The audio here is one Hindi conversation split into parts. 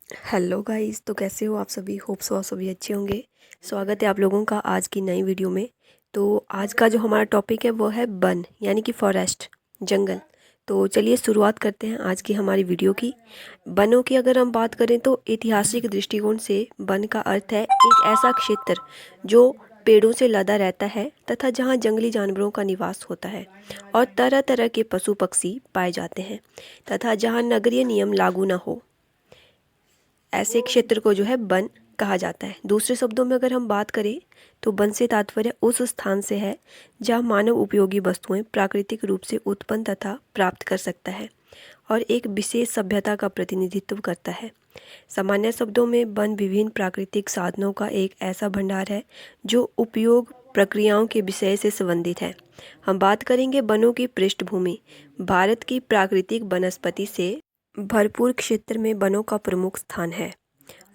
हेलो गाइस, तो कैसे हो आप सभी। होप सो आप सभी अच्छे होंगे। स्वागत है आप लोगों का आज की नई वीडियो में। तो आज का जो हमारा टॉपिक है वो है वन यानी कि फॉरेस्ट, जंगल। तो चलिए शुरुआत करते हैं आज की हमारी वीडियो की। वनों की अगर हम बात करें तो ऐतिहासिक दृष्टिकोण से वन का अर्थ है एक ऐसा क्षेत्र जो पेड़ों से लदा रहता है तथा जहाँ जंगली जानवरों का निवास होता है और तरह तरह के पशु पक्षी पाए जाते हैं तथा जहाँ नगरीय नियम लागू न हो, ऐसे क्षेत्र को जो है वन कहा जाता है। दूसरे शब्दों में अगर हम बात करें तो वन से तात्पर्य उस स्थान से है जहाँ मानव उपयोगी वस्तुएं प्राकृतिक रूप से उत्पन्न तथा प्राप्त कर सकता है और एक विशेष सभ्यता का प्रतिनिधित्व करता है। सामान्य शब्दों में वन विभिन्न प्राकृतिक साधनों का एक ऐसा भंडार है जो उपयोग प्रक्रियाओं के विषय से संबंधित है। हम बात करेंगे वनों की पृष्ठभूमि। भारत की प्राकृतिक वनस्पति से भरपूर क्षेत्र में वनों का प्रमुख स्थान है।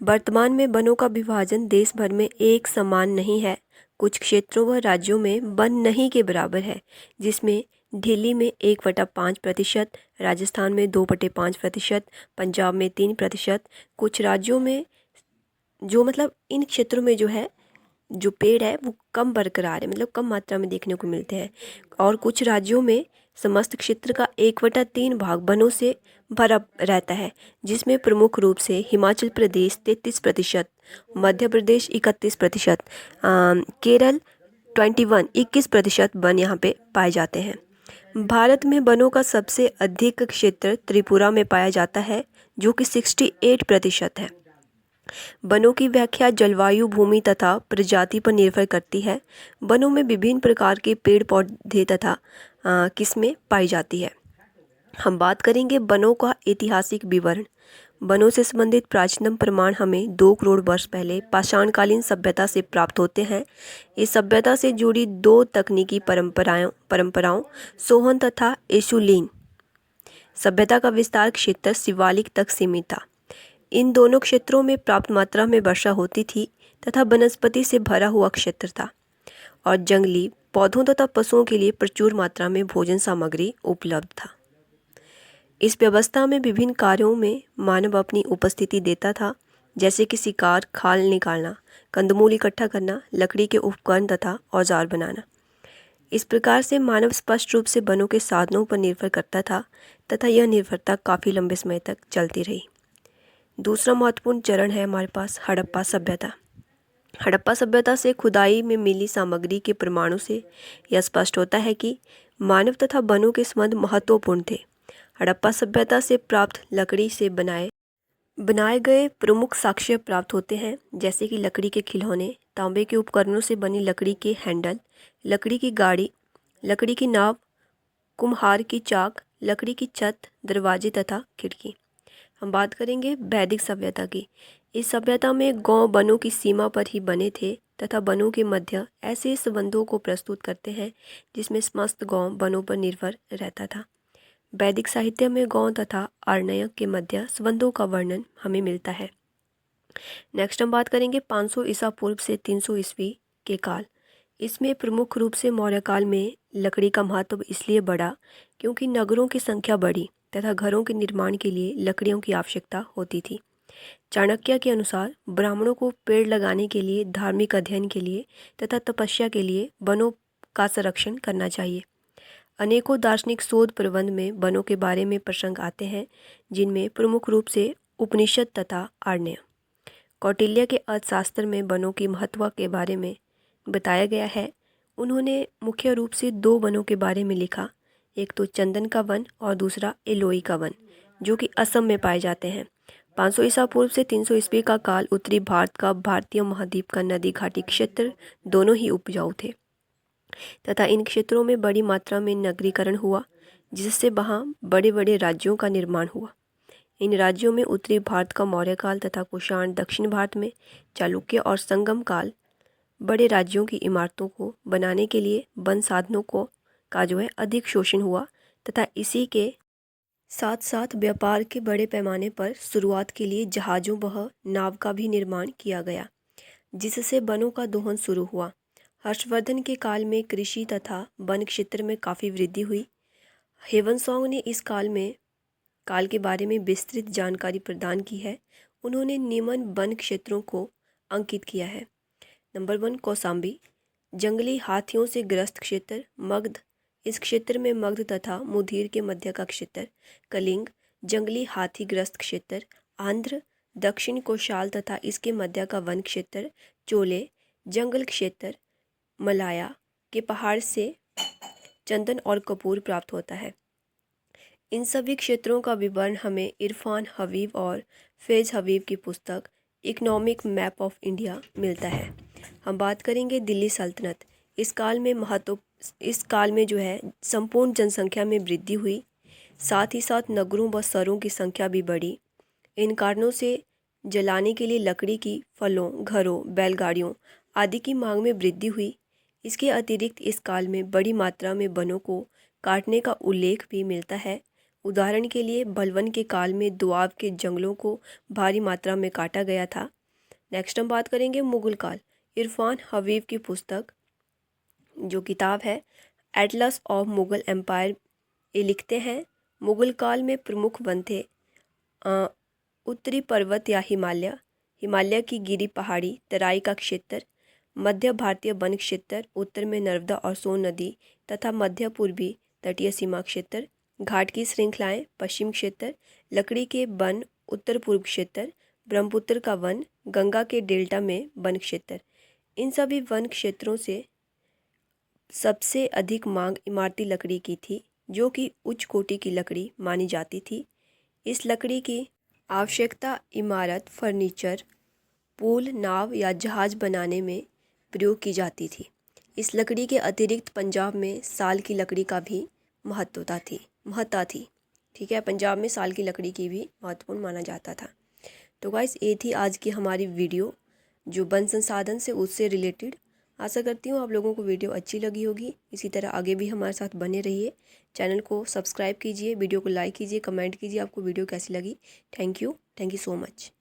वर्तमान में वनों का विभाजन देश भर में एक समान नहीं है। कुछ क्षेत्रों व राज्यों में वन नहीं के बराबर है, जिसमें दिल्ली में 1/5%, राजस्थान में 2/5%, पंजाब में 3%। कुछ राज्यों में जो इन क्षेत्रों में जो है जो पेड़ है वो कम बरकरार है, कम मात्रा में देखने को मिलते हैं। और कुछ राज्यों में समस्त क्षेत्र का 1/3 भाग वनों से भरा रहता है, जिसमें प्रमुख रूप से हिमाचल प्रदेश 33%, मध्य प्रदेश 31%, केरल 21% वन यहाँ पे पाए जाते हैं। भारत में वनों का सबसे अधिक क्षेत्र त्रिपुरा में पाया जाता है, जो कि 68% है। वनों की व्याख्या जलवायु, भूमि तथा प्रजाति पर निर्भर करती है। वनों में विभिन्न प्रकार के पेड़ पौधे तथा किस्में पाई जाती है। हम बात करेंगे वनों का ऐतिहासिक विवरण। वनों से संबंधित प्राचीनतम प्रमाण हमें 2 करोड़ वर्ष पहले पाषाणकालीन सभ्यता से प्राप्त होते हैं। इस सभ्यता से जुड़ी 2 तकनीकी परंपराओं सोहन तथा एशुलीन सभ्यता का विस्तार क्षेत्र शिवालिक तक सीमित था। इन दोनों क्षेत्रों में पर्याप्त मात्रा में वर्षा होती थी तथा वनस्पति से भरा हुआ क्षेत्र था और जंगली पौधों तथा पशुओं के लिए प्रचुर मात्रा में भोजन सामग्री उपलब्ध था। इस व्यवस्था में विभिन्न कार्यों में मानव अपनी उपस्थिति देता था, जैसे कि शिकार, खाल निकालना, कंदमूल इकट्ठा करना, लकड़ी के उपकरण तथा औजार बनाना। इस प्रकार से मानव स्पष्ट रूप से वनों के साधनों पर निर्भर करता था तथा यह निर्भरता काफ़ी लंबे समय तक चलती रही। दूसरा महत्वपूर्ण चरण है हमारे पास हड़प्पा सभ्यता। हड़प्पा सभ्यता से खुदाई में मिली सामग्री के प्रमाणों से यह स्पष्ट होता है कि मानव तथा वनों के संबंध महत्वपूर्ण थे। हड़प्पा सभ्यता से प्राप्त लकड़ी से बनाए गए प्रमुख साक्ष्य प्राप्त होते हैं, जैसे कि लकड़ी के खिलौने, तांबे के उपकरणों से बनी लकड़ी के हैंडल, लकड़ी की गाड़ी, लकड़ी की नाव, कुम्हार की चाक, लकड़ी की छत, दरवाजे तथा खिड़की। हम बात करेंगे वैदिक सभ्यता की। इस सभ्यता में गांव वनों की सीमा पर ही बने थे तथा वनों के मध्य ऐसे संबंधों को प्रस्तुत करते हैं जिसमें समस्त गांव वनों पर निर्भर रहता था। वैदिक साहित्य में गांव तथा आरण्य के मध्य संबंधों का वर्णन हमें मिलता है। नेक्स्ट हम बात करेंगे 500 ईसा पूर्व से 300 ईस्वी के काल। इसमें प्रमुख रूप से मौर्य काल में लकड़ी का महत्व इसलिए बढ़ा क्योंकि नगरों की संख्या बढ़ी तथा घरों के निर्माण के लिए लकड़ियों की आवश्यकता होती थी। चाणक्य के अनुसार ब्राह्मणों को पेड़ लगाने के लिए, धार्मिक अध्ययन के लिए तथा तपस्या के लिए वनों का संरक्षण करना चाहिए। अनेकों दार्शनिक शोध प्रबंध में वनों के बारे में प्रसंग आते हैं, जिनमें प्रमुख रूप से उपनिषद तथा आरण्य। कौटिल्य के अर्थशास्त्र में वनों की महत्व के बारे में बताया गया है। उन्होंने मुख्य रूप से 2 वनों के बारे में लिखा, एक तो चंदन का वन और दूसरा एलोई का वन, जो कि असम में पाए जाते हैं। 500 ईसा पूर्व से 300 ईस्वी का काल उत्तरी भारत का भारतीय महाद्वीप का नदी घाटी क्षेत्र दोनों ही उपजाऊ थे तथा इन क्षेत्रों में बड़ी मात्रा में नगरीकरण हुआ, जिससे वहाँ बड़े बड़े राज्यों का निर्माण हुआ। इन राज्यों में उत्तरी भारत का मौर्य काल तथा कुषाण, दक्षिण भारत में चालुक्य और संगम काल बड़े राज्यों की इमारतों को बनाने के लिए वन साधनों को का जो है अधिक शोषण हुआ तथा इसी के साथ साथ व्यापार के बड़े पैमाने पर शुरुआत के लिए जहाज़ों व नाव का भी निर्माण किया गया, जिससे वनों का दोहन शुरू हुआ। हर्षवर्धन के काल में कृषि तथा वन क्षेत्र में काफ़ी वृद्धि हुई। हेवनसॉन्ग ने इस काल के बारे में विस्तृत जानकारी प्रदान की है। उन्होंने निम्न वन क्षेत्रों को अंकित किया है। नंबर 1 कौसाम्बी, जंगली हाथियों से ग्रस्त क्षेत्र। मगध, इस क्षेत्र में मगध तथा मुदीर के मध्य का क्षेत्र। कलिंग, जंगली हाथी ग्रस्त क्षेत्र। आंध्र, दक्षिण कोशाल तथा इसके मध्य का वन क्षेत्र। चोले, जंगल क्षेत्र। मलाया के पहाड़ से चंदन और कपूर प्राप्त होता है। इन सभी क्षेत्रों का विवरण हमें इरफान हबीब और फैज़ हबीब की पुस्तक इकोनॉमिक मैप ऑफ इंडिया मिलता है। हम बात करेंगे दिल्ली सल्तनत। इस काल में जो है संपूर्ण जनसंख्या में वृद्धि हुई, साथ ही साथ नगरों व शहरों की संख्या भी बढ़ी। इन कारणों से जलाने के लिए लकड़ी की, फलों, घरों, बैलगाड़ियों आदि की मांग में वृद्धि हुई। इसके अतिरिक्त इस काल में बड़ी मात्रा में वनों को काटने का उल्लेख भी मिलता है। उदाहरण के लिए बलवन के काल में दोआब के जंगलों को भारी मात्रा में काटा गया था। नेक्स्ट हम बात करेंगे मुगल काल। इरफान हबीब की पुस्तक जो किताब है एटलस ऑफ मुगल एम्पायर, ये लिखते हैं मुगल काल में प्रमुख वन थे उत्तरी पर्वत या हिमालय, हिमालय की गिरी पहाड़ी, तराई का क्षेत्र, मध्य भारतीय वन क्षेत्र, उत्तर में नर्मदा और सोन नदी तथा मध्य पूर्वी तटीय सीमा क्षेत्र, घाट की श्रृंखलाएं, पश्चिम क्षेत्र, लकड़ी के वन, उत्तर पूर्व क्षेत्र, ब्रह्मपुत्र का वन, गंगा के डेल्टा में वन क्षेत्र। इन सभी वन क्षेत्रों से सबसे अधिक मांग इमारती लकड़ी की थी, जो कि उच्च कोटि की लकड़ी मानी जाती थी। इस लकड़ी की आवश्यकता इमारत, फर्नीचर, पुल, नाव या जहाज बनाने में प्रयोग की जाती थी। इस लकड़ी के अतिरिक्त पंजाब में साल की लकड़ी का भी महत्ता थी। ठीक है, पंजाब में साल की लकड़ी की भी महत्वपूर्ण माना जाता था। तो गाइस, ये थी आज की हमारी वीडियो जो वन संसाधन से उससे रिलेटेड। आशा करती हूँ आप लोगों को वीडियो अच्छी लगी होगी। इसी तरह आगे भी हमारे साथ बने रहिए। चैनल को सब्सक्राइब कीजिए, वीडियो को लाइक कीजिए, कमेंट कीजिए आपको वीडियो कैसी लगी। Thank you so much.